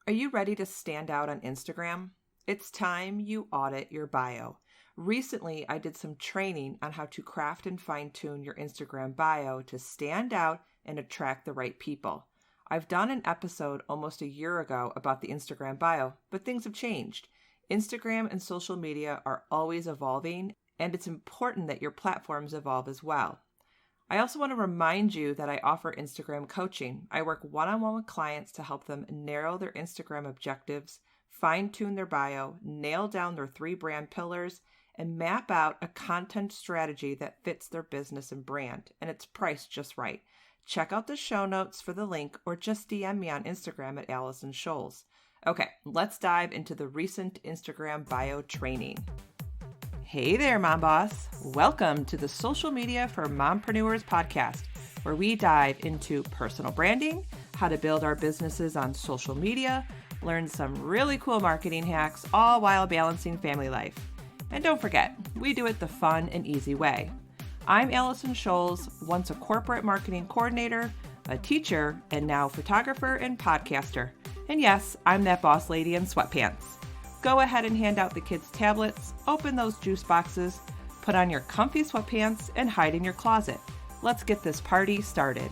Are you ready to stand out on Instagram? It's time you audit your bio. Recently, I did some training on how to craft and fine tune your Instagram bio to stand out and attract the right people. I've done an episode almost a year ago about the Instagram bio, but things have changed. Instagram and social media are always evolving, and it's important that your platforms evolve as well. I also want to remind you that I offer Instagram coaching. I work one-on-one with clients to help them narrow their Instagram objectives, fine-tune their bio, nail down their 3 brand pillars, and map out a content strategy that fits their business and brand, and it's priced just right. Check out the show notes for the link or just DM me on Instagram at Allison Scholes. Okay, let's dive into the recent Instagram bio training. Hey there, Mom Boss. Welcome to the Social Media for Mompreneurs podcast, where we dive into personal branding, how to build our businesses on social media, learn some really cool marketing hacks, all while balancing family life. And don't forget, we do it the fun and easy way. I'm Allison Scholes, once a corporate marketing coordinator, a teacher, and now photographer and podcaster. And yes, I'm that boss lady in sweatpants. Go ahead and hand out the kids' tablets, open those juice boxes, put on your comfy sweatpants, and hide in your closet. Let's get this party started.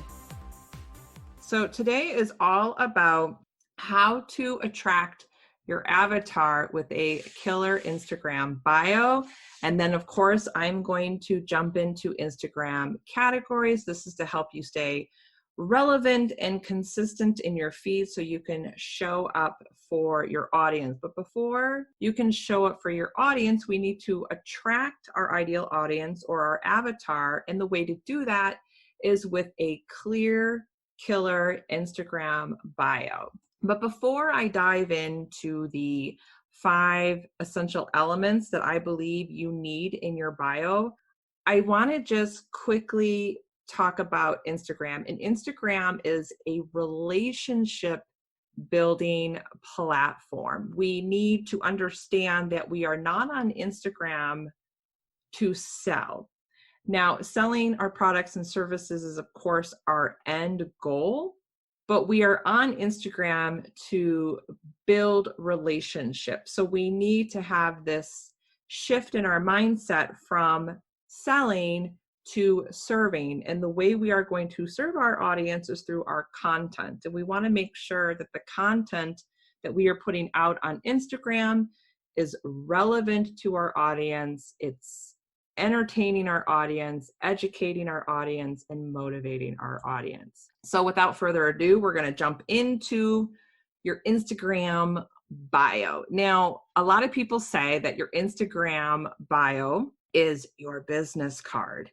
So today is all about how to attract your avatar with a killer Instagram bio. And then, of course, I'm going to jump into Instagram categories. This is to help you stay relevant and consistent in your feed so you can show up for your audience. But before you can show up for your audience, we need to attract our ideal audience or our avatar. And the way to do that is with a clear, killer Instagram bio. But before I dive into the 5 essential elements that I believe you need in your bio, I want to just quickly talk about Instagram. And Instagram is a relationship building platform. We need to understand that we are not on Instagram to sell. Now, selling our products and services is, of course, our end goal, but we are on Instagram to build relationships. So we need to have this shift in our mindset from selling to serving. And the way we are going to serve our audience is through our content. And we want to make sure that the content that we are putting out on Instagram is relevant to our audience. It's entertaining our audience, educating our audience, and motivating our audience. So without further ado, we're going to jump into your Instagram bio. Now, a lot of people say that your Instagram bio is your business card.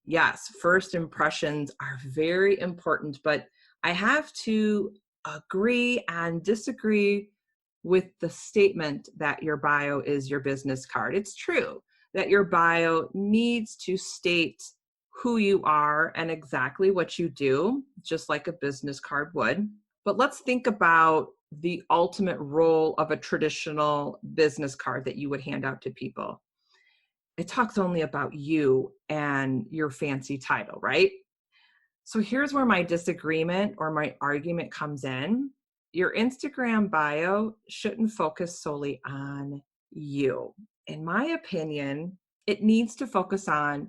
Yes, first impressions are very important, but I have to agree and disagree with the statement that your bio is your business card. It's true that your bio needs to state who you are and exactly what you do, just like a business card would. But let's think about the ultimate role of a traditional business card that you would hand out to people. It talks only about you and your fancy title, right? So here's where my disagreement or my argument comes in. Your Instagram bio shouldn't focus solely on you. In my opinion, it needs to focus on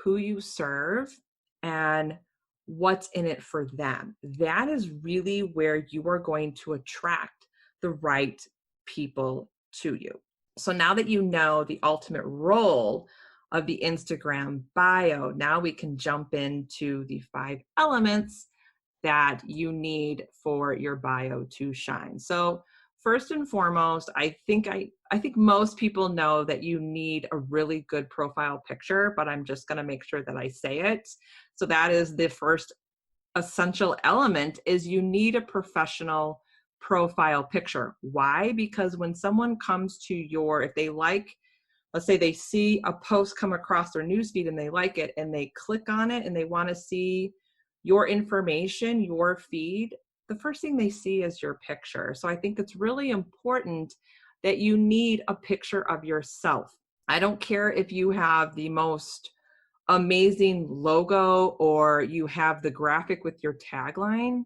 who you serve and what's in it for them. That is really where you are going to attract the right people to you. So now that you know the ultimate role of the Instagram bio, now we can jump into the 5 elements that you need for your bio to shine. So first and foremost, I think most people know that you need a really good profile picture, but I'm just going to make sure that I say it. So that is the first essential element, is you need a professional profile picture. Why? Because when someone comes to if they like, let's say they see a post come across their newsfeed and they like it and they click on it and they want to see your information, your feed, the first thing they see is your picture. So I think it's really important that you need a picture of yourself. I don't care if you have the most amazing logo or you have the graphic with your tagline.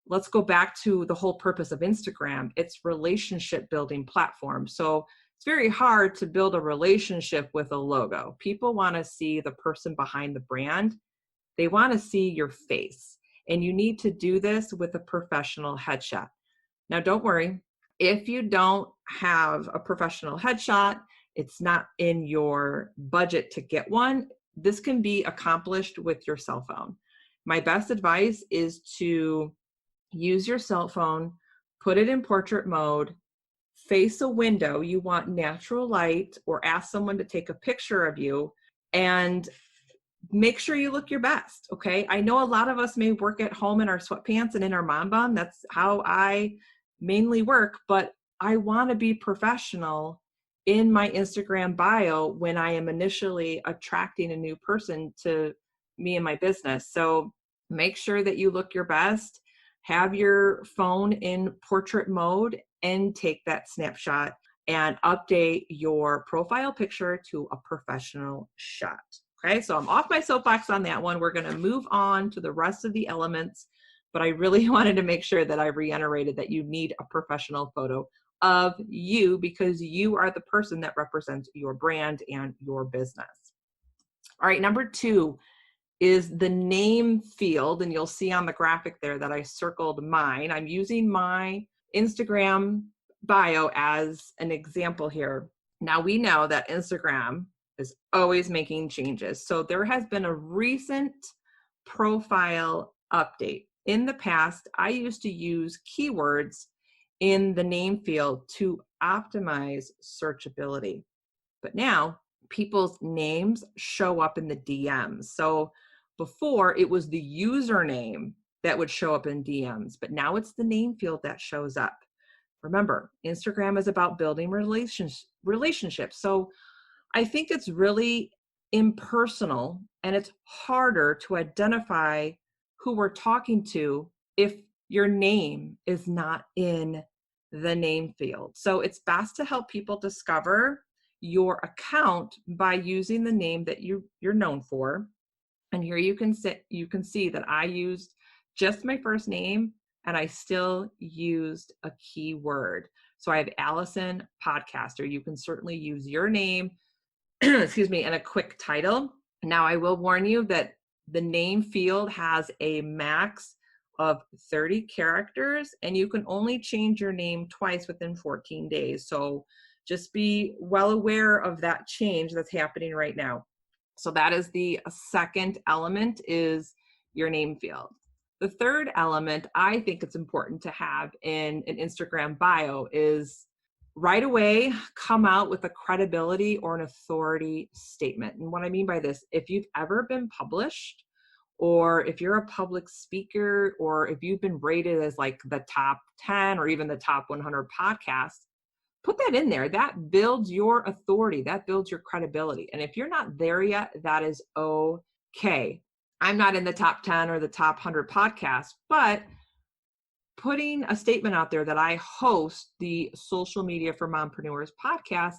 let's go back to the whole purpose of Instagram. It's relationship building platform. So it's very hard to build a relationship with a logo. People want to see the person behind the brand. They want to see your face. And you need to do this with a professional headshot. Now, don't worry. If you don't have a professional headshot, it's not in your budget to get one, this can be accomplished with your cell phone. My best advice is to use your cell phone, put it in portrait mode, face a window. You want natural light, or ask someone to take a picture of you, and make sure you look your best. Okay. I know a lot of us may work at home in our sweatpants and in our mom bun. That's how I mainly work, but I want to be professional in my Instagram bio when I am initially attracting a new person to me and my business. So make sure that you look your best, have your phone in portrait mode, and take that snapshot and update your profile picture to a professional shot. Okay, so I'm off my soapbox on that one. We're going to move on to the rest of the elements, but I really wanted to make sure that I reiterated that you need a professional photo of you, because you are the person that represents your brand and your business. All right, number 2 is the name field, and you'll see on the graphic there that I circled mine. I'm using my Instagram bio as an example here. Now, we know that Instagram is always making changes. So there has been a recent profile update. In the past, I used to use keywords in the name field to optimize searchability. But now people's names show up in the DMs. So before, it was the username that would show up in DMs, but now it's the name field that shows up. Remember, Instagram is about building relationships. So I think it's really impersonal, and it's harder to identify who we're talking to if your name is not in the name field. So it's best to help people discover your account by using the name that you're known for. And here you can see that I used just my first name, and I still used a keyword. So I have Allison Podcaster. You can certainly use your name, excuse me, and a quick title. Now, I will warn you that the name field has a max of 30 characters, and you can only change your name twice within 14 days. So just be well aware of that change that's happening right now. So that is the second element, is your name field. The third element I think it's important to have in an Instagram bio is right away come out with a credibility or an authority statement. And what I mean by this, if you've ever been published, or if you're a public speaker, or if you've been rated as like the top 10 or even the top 100 podcasts, put that in there. That builds your authority. That builds your credibility. And if you're not there yet, that is okay. I'm not in the top 10 or the top 100 podcasts, but putting a statement out there that I host the Social Media for Mompreneurs podcast,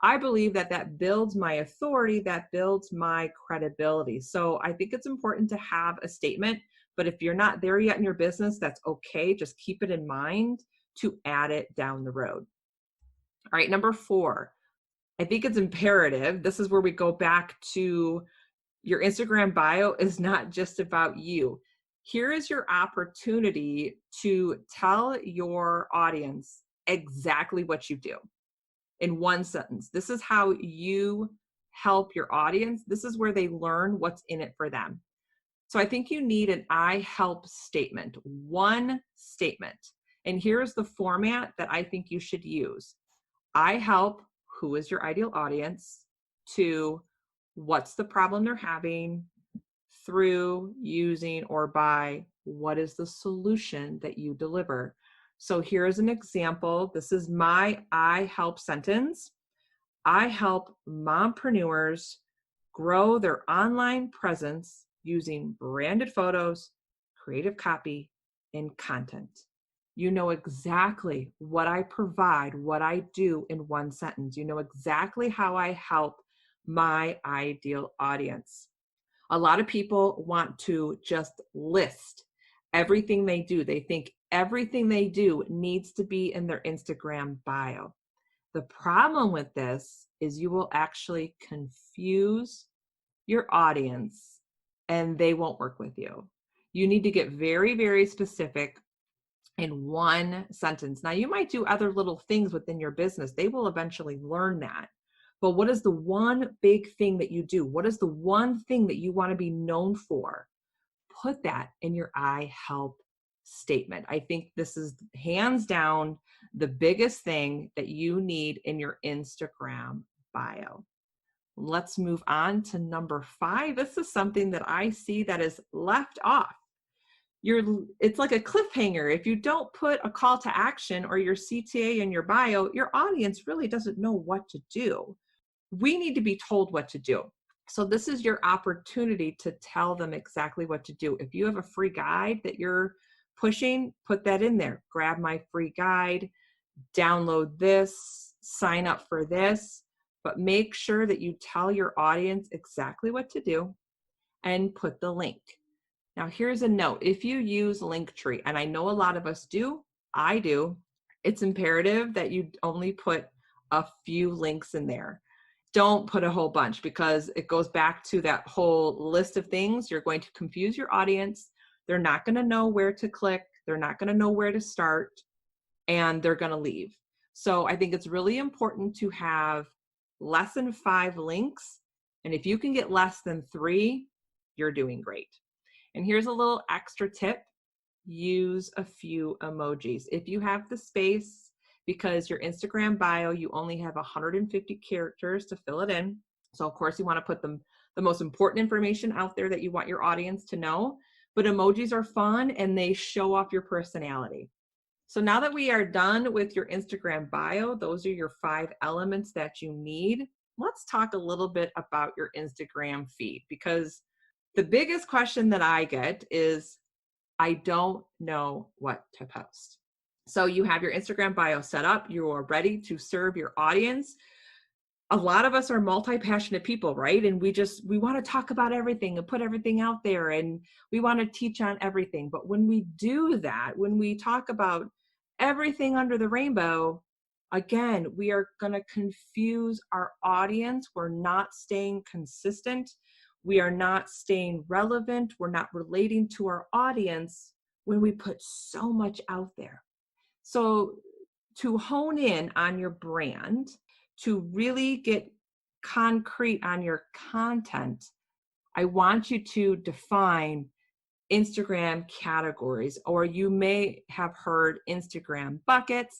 I believe that builds my authority, that builds my credibility. So I think it's important to have a statement, but if you're not there yet in your business, that's okay. Just keep it in mind to add it down the road. All right, number 4, I think it's imperative. This is where we go back to your Instagram bio is not just about you. Here is your opportunity to tell your audience exactly what you do in one sentence. This is how you help your audience. This is where they learn what's in it for them. So I think you need an I help statement, one statement. And here's the format that I think you should use. I help, who is your ideal audience? 2, what's the problem they're having? 3, using or by, what is the solution that you deliver? So here's an example. This is my I help sentence. I help mompreneurs grow their online presence using branded photos, creative copy, and content. You know exactly what I provide, what I do in one sentence. You know exactly how I help my ideal audience. A lot of people want to just list everything they do. They think everything they do needs to be in their Instagram bio. The problem with this is you will actually confuse your audience and they won't work with you. You need to get very, very specific in one sentence. Now, you might do other little things within your business. They will eventually learn that. But what is the one big thing that you do? What is the one thing that you want to be known for? Put that in your I help statement. I think this is hands down the biggest thing that you need in your Instagram bio. Let's move on to number 5. This is something that I see that is left off. It's like a cliffhanger. If you don't put a call to action or your CTA in your bio, your audience really doesn't know what to do. We need to be told what to do. So this is your opportunity to tell them exactly what to do. If you have a free guide that you're pushing, put that in there. Grab my free guide, download this, sign up for this, but make sure that you tell your audience exactly what to do and put the link. Now here's a note. If you use Linktree, and I know a lot of us do, I do, it's imperative that you only put a few links in there. Don't put a whole bunch because it goes back to that whole list of things. You're going to confuse your audience. They're not going to know where to click. They're not going to know where to start, and they're going to leave. So I think it's really important to have less than 5 links. And if you can get less than 3, you're doing great. And here's a little extra tip. Use a few emojis. If you have the space, because your Instagram bio, you only have 150 characters to fill it in. So of course you want to put the most important information out there that you want your audience to know, but emojis are fun and they show off your personality. So now that we are done with your Instagram bio, those are your 5 elements that you need. Let's talk a little bit about your Instagram feed, because the biggest question that I get is, I don't know what to post. So you have your Instagram bio set up, you are ready to serve your audience. A lot of us are multi-passionate people, right? And we want to talk about everything and put everything out there, and we want to teach on everything. But when we do that, when we talk about everything under the rainbow, again, we are going to confuse our audience. We're not staying consistent. We are not staying relevant. We're not relating to our audience when we put so much out there. So to hone in on your brand, to really get concrete on your content, I want you to define Instagram categories, or you may have heard Instagram buckets.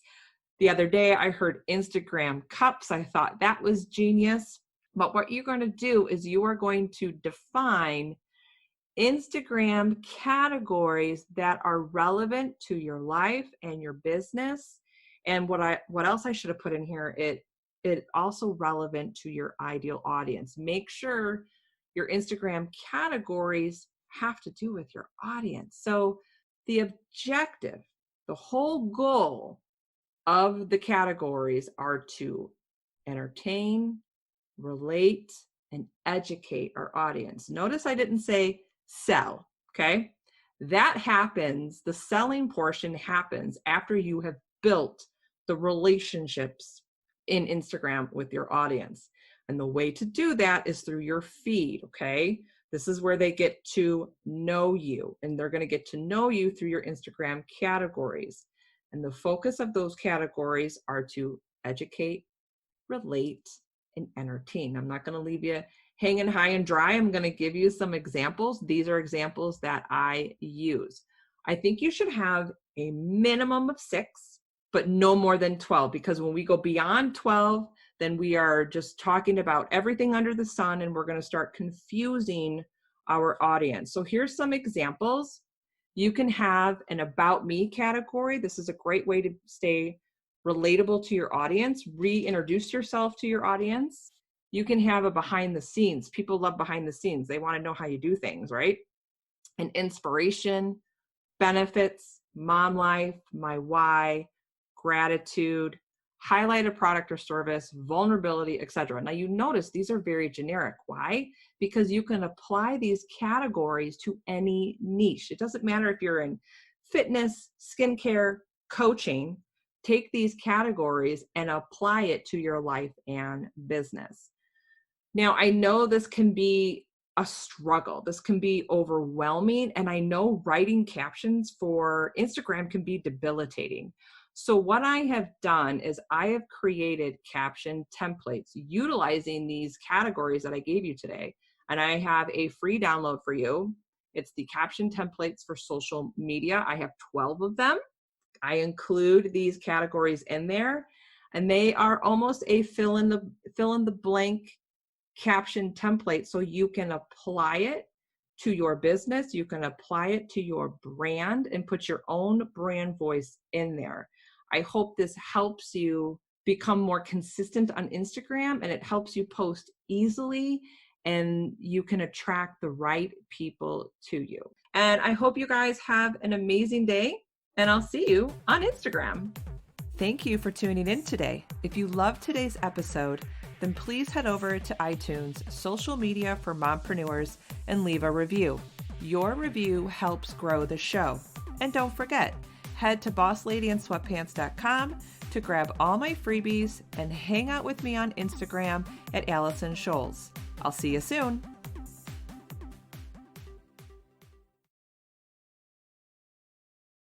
The other day I heard Instagram cups. I thought that was genius. But what you're going to do is you are going to define Instagram categories that are relevant to your life and your business. And what else I should have put in here, it also relevant to your ideal audience. Make sure your Instagram categories have to do with your audience. So the objective, the whole goal of the categories are to entertain, relate, and educate our audience. Notice I didn't say sell, okay? That happens, the selling portion happens after you have built the relationships in Instagram with your audience. And the way to do that is through your feed, okay? This is where they get to know you, and they're going to get to know you through your Instagram categories. And the focus of those categories are to educate, relate, and entertain. I'm not going to leave you hanging high and dry. I'm going to give you some examples. These are examples that I use. I think you should have a minimum of 6, but no more than 12, because when we go beyond 12, then we are just talking about everything under the sun, and we're going to start confusing our audience. So here's some examples. You can have an About Me category. This is a great way to stay relatable to your audience, reintroduce yourself to your audience. You can have a behind the scenes. People love behind the scenes. They want to know how you do things, right? An inspiration, benefits, mom life, my why, gratitude, highlight a product or service, vulnerability, etc. Now you notice these are very generic. Why? Because you can apply these categories to any niche. It doesn't matter if you're in fitness, skincare, coaching. Take these categories and apply it to your life and business. Now, I know this can be a struggle. This can be overwhelming. And I know writing captions for Instagram can be debilitating. So what I have done is I have created caption templates utilizing these categories that I gave you today. And I have a free download for you. It's the caption templates for social media. I have 12 of them. I include these categories in there, and they are almost a fill in the blank caption template, so you can apply it to your business, you can apply it to your brand and put your own brand voice in there. I hope this helps you become more consistent on Instagram, and it helps you post easily and you can attract the right people to you. And I hope you guys have an amazing day, and I'll see you on Instagram. Thank you for tuning in today. If you loved today's episode, then please head over to iTunes, social media for mompreneurs, and leave a review. Your review helps grow the show. And don't forget, head to bossladyandsweatpants.com to grab all my freebies and hang out with me on Instagram at Allison Scholes. I'll see you soon.